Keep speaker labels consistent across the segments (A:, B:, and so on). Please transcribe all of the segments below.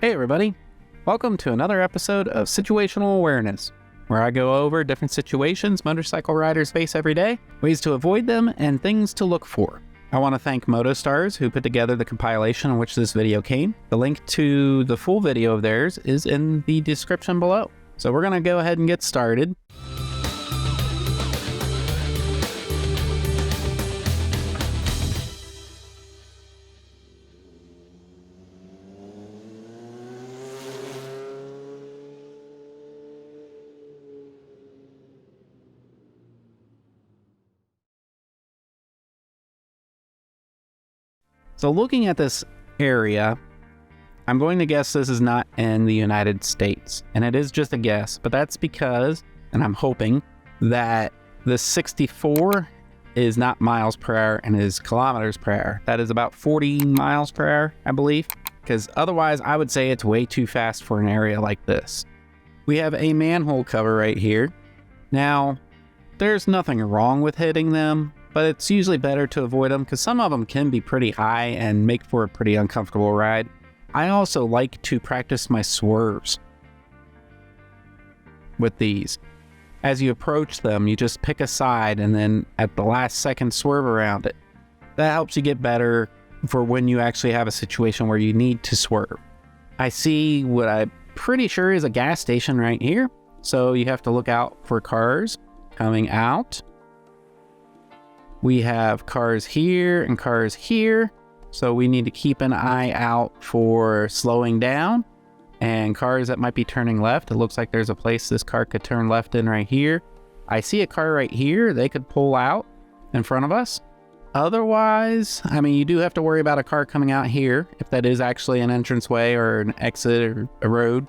A: Hey everybody, welcome to another episode of Situational Awareness, where I go over different situations motorcycle riders face every day, ways to avoid them, and things to look for. I want to thank MotoStars who put together the compilation in which this video came. The link to the full video of theirs is in the description below. So we're going to go ahead and get started. So looking at this area, I'm going to guess this is not in the United States, and it is just a guess, but that's because, and I'm hoping, that the 64 is not miles per hour and is kilometers per hour. That is about 40 miles per hour, I believe, because otherwise I would say it's way too fast for an area like this. We have a manhole cover right here. Now, there's nothing wrong with hitting them, but it's usually better to avoid them because some of them can be pretty high and make for a pretty uncomfortable ride. I also like to practice my swerves with these. As you approach them, you just pick a side and then at the last second swerve around it. That helps you get better for when you actually have a situation where you need to swerve. I see what I'm pretty sure is a gas station right here, so you have to look out for cars coming out. We have cars here and cars here, so we need to keep an eye out for slowing down and cars that might be turning left. It looks like there's a place this car could turn left in right here. I see a car right here. They could pull out in front of us. Otherwise, I mean, you do have to worry about a car coming out here if that is actually an entranceway or an exit or a road.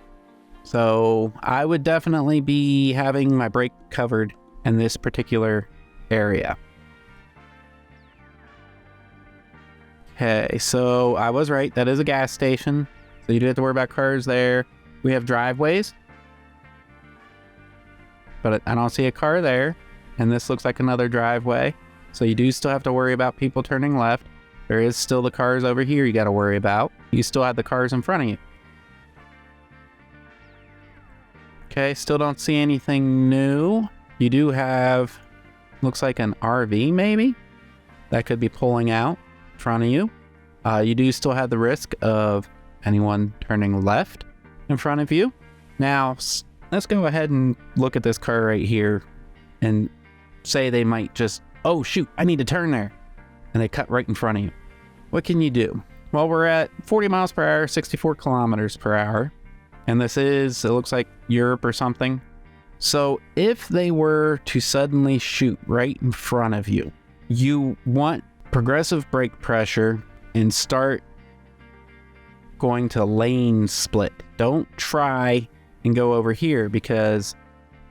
A: So I would definitely be having my brake covered in this particular area. Okay, so I was right. That is a gas station. So you do have to worry about cars there. We have driveways. But I don't see a car there. And this looks like another driveway. So you do still have to worry about people turning left. There is still the cars over here you got to worry about. You still have the cars in front of you. Okay, still don't see anything new. You do have, looks like an RV maybe. That could be pulling out in front of you. You do still have the risk of anyone turning left in front of you. Now, let's go ahead and look at this car right here and say they might just, oh shoot, I need to turn there. And they cut right in front of you. What can you do? Well, we're at 40 miles per hour, 64 kilometers per hour. And this is, it looks like Europe or something. So if they were to suddenly shoot right in front of you, you want progressive brake pressure and start going to lane split. Don't try and go over here because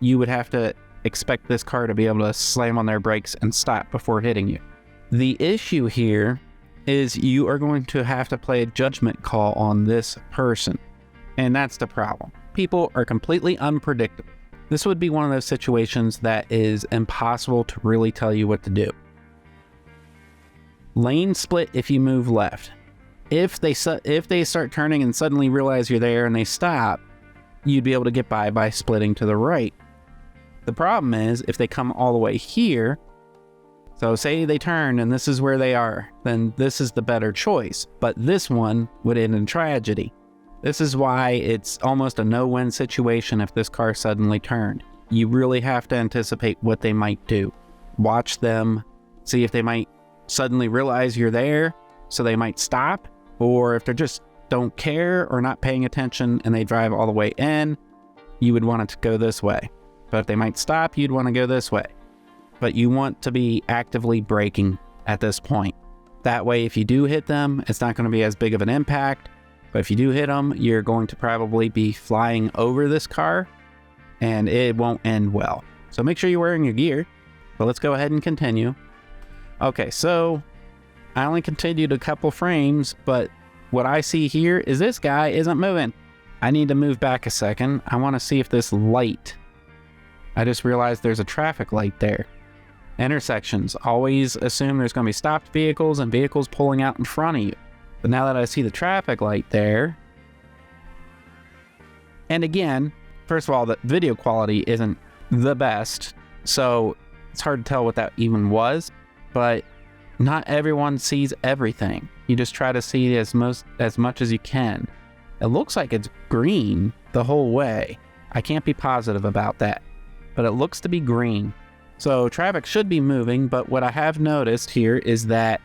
A: you would have to expect this car to be able to slam on their brakes and stop before hitting you. The issue here is you are going to have to play a judgment call on this person. And that's the problem. People are completely unpredictable. This would be one of those situations that is impossible to really tell you what to do. Lane split if you move left. If they start turning and suddenly realize you're there and they stop, you'd be able to get by splitting to the right. The problem is if they come all the way here, so say they turn and this is where they are, then this is the better choice. But this one would end in tragedy. This is why it's almost a no-win situation if this car suddenly turned. You really have to anticipate what they might do. Watch them, see if they might suddenly realize you're there, so they might stop, or if they just don't care or not paying attention and they drive all the way in, you would want it to go this way. But if they might stop, you'd want to go this way. But you want to be actively braking at this point. That way, if you do hit them, it's not going to be as big of an impact. But if you do hit them, you're going to probably be flying over this car and it won't end well. So make sure you're wearing your gear. But let's go ahead and continue. Okay, so I only continued a couple frames, but what I see here is this guy isn't moving. I need to move back a second. I want to see if this light, I just realized there's a traffic light there. Intersections, always assume there's going to be stopped vehicles and vehicles pulling out in front of you. But now that I see the traffic light there, And again, first of all, the video quality isn't the best, so it's hard to tell what that even was, but not everyone sees everything. You just try to see as much as you can. It looks like it's green the whole way. I can't be positive about that, but it looks to be green. So traffic should be moving, but what I have noticed here is that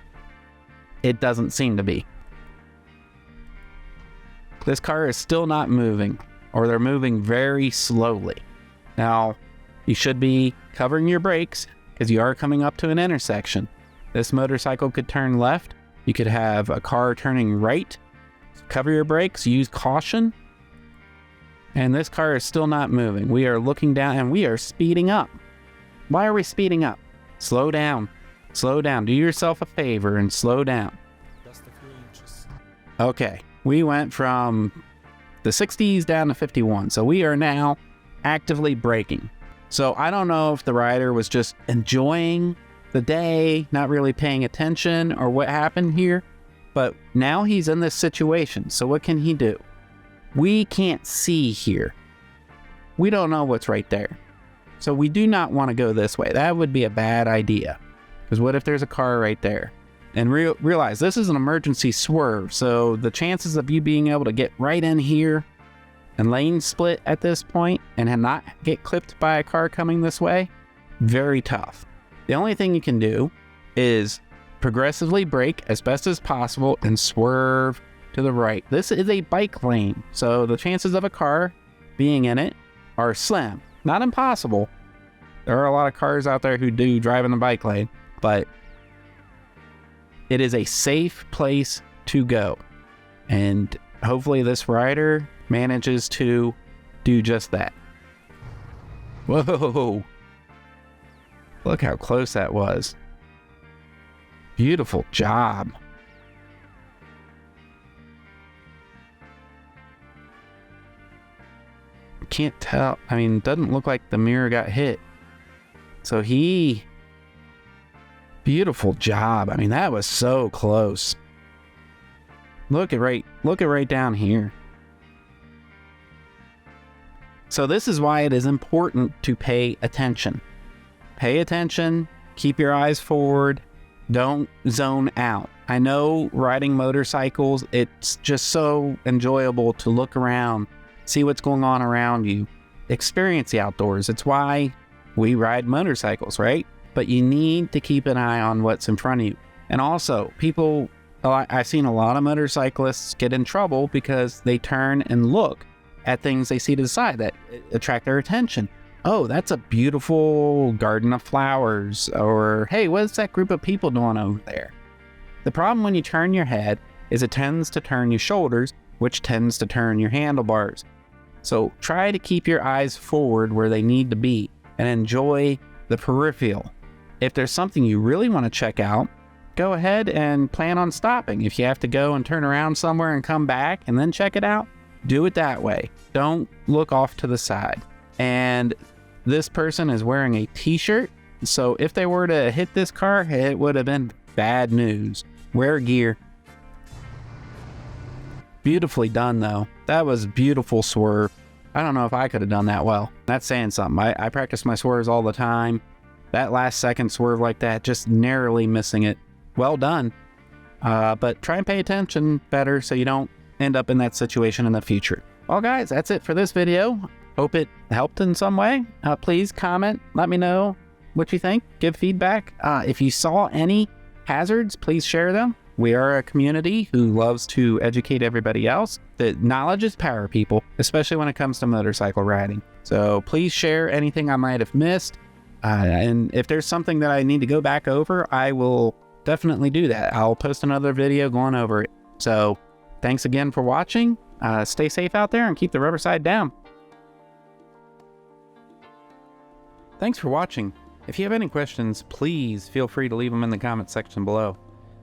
A: it doesn't seem to be. This car is still not moving, or they're moving very slowly. Now, you should be covering your brakes because you are coming up to an intersection. This motorcycle could turn left. You could have a car turning right. Cover your brakes, use caution. And this car is still not moving. We are looking down and we are speeding up. Why are we speeding up? Slow down. Slow down. Do yourself a favor and slow down.
B: Just a few inches.
A: Okay, we went from the 60s down to 51. So we are now actively braking. So I don't know if the rider was just enjoying the day, not really paying attention, or what happened here. But now he's in this situation. So what can he do? We can't see here. We don't know what's right there. So we do not want to go this way. That would be a bad idea. Because what if there's a car right there? And realize this is an emergency swerve. So the chances of you being able to get right in here and lane split at this point and not get clipped by a car coming this way, very tough. The only thing you can do is progressively brake as best as possible and swerve to the right. This is a bike lane, so the chances of a car being in it are slim. Not impossible. There are a lot of cars out there who do drive in the bike lane, but it is a safe place to go. And hopefully this rider manages to do just that. Whoa! Look how close that was. Beautiful job. Can't tell. I mean, it doesn't look like the mirror got hit. So beautiful job. I mean, that was so close. Look at right down here. So this is why it is important to pay attention. Pay attention, keep your eyes forward, don't zone out. I know riding motorcycles, it's just so enjoyable to look around, see what's going on around you, experience the outdoors. It's why we ride motorcycles, right? But you need to keep an eye on what's in front of you. And also, I've seen a lot of motorcyclists get in trouble because they turn and look at things they see to the side that attract their attention. Oh, that's a beautiful garden of flowers. Or, hey, what's that group of people doing over there? The problem when you turn your head is it tends to turn your shoulders, which tends to turn your handlebars. So try to keep your eyes forward where they need to be and enjoy the peripheral. If there's something you really want to check out, go ahead and plan on stopping. If you have to go and turn around somewhere and come back and then check it out, do it that way. Don't look off to the side. And this person is wearing a t-shirt, so if they were to hit this car, it would have been bad news. Wear gear. Beautifully done though. That was a beautiful swerve. I don't know if I could have done that well. That's saying something. I practice my swerves all the time. That last second swerve like that, just narrowly missing it. Well done. But try and pay attention better so you don't end up in that situation in the future. Well guys, that's it for this video. Hope it helped in some way. Please comment, let me know what you think, give feedback. If you saw any hazards, please share them. We are a community who loves to educate everybody else. That knowledge is power, people, especially when it comes to motorcycle riding. So please share anything I might have missed. And if there's something that I need to go back over, I will definitely do that. I'll post another video going over it. So thanks again for watching. Stay safe out there and keep the rubber side down. Thanks for watching. If you have any questions, please feel free to leave them in the comment section below.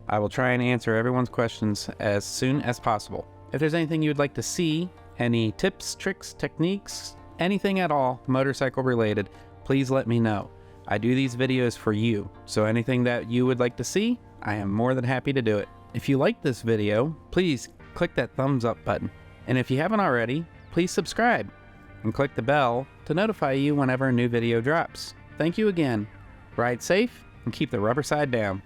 A: I will try and answer everyone's questions as soon as possible. If there's anything you would like to see, any tips, tricks, techniques, anything at all motorcycle related, please let me know. I do these videos for you, so anything that you would like to see, I am more than happy to do it. If you like this video, please click that thumbs up button. And if you haven't already, please subscribe. and click the bell to notify you whenever a new video drops. Thank you again. Ride safe and keep the rubber side down.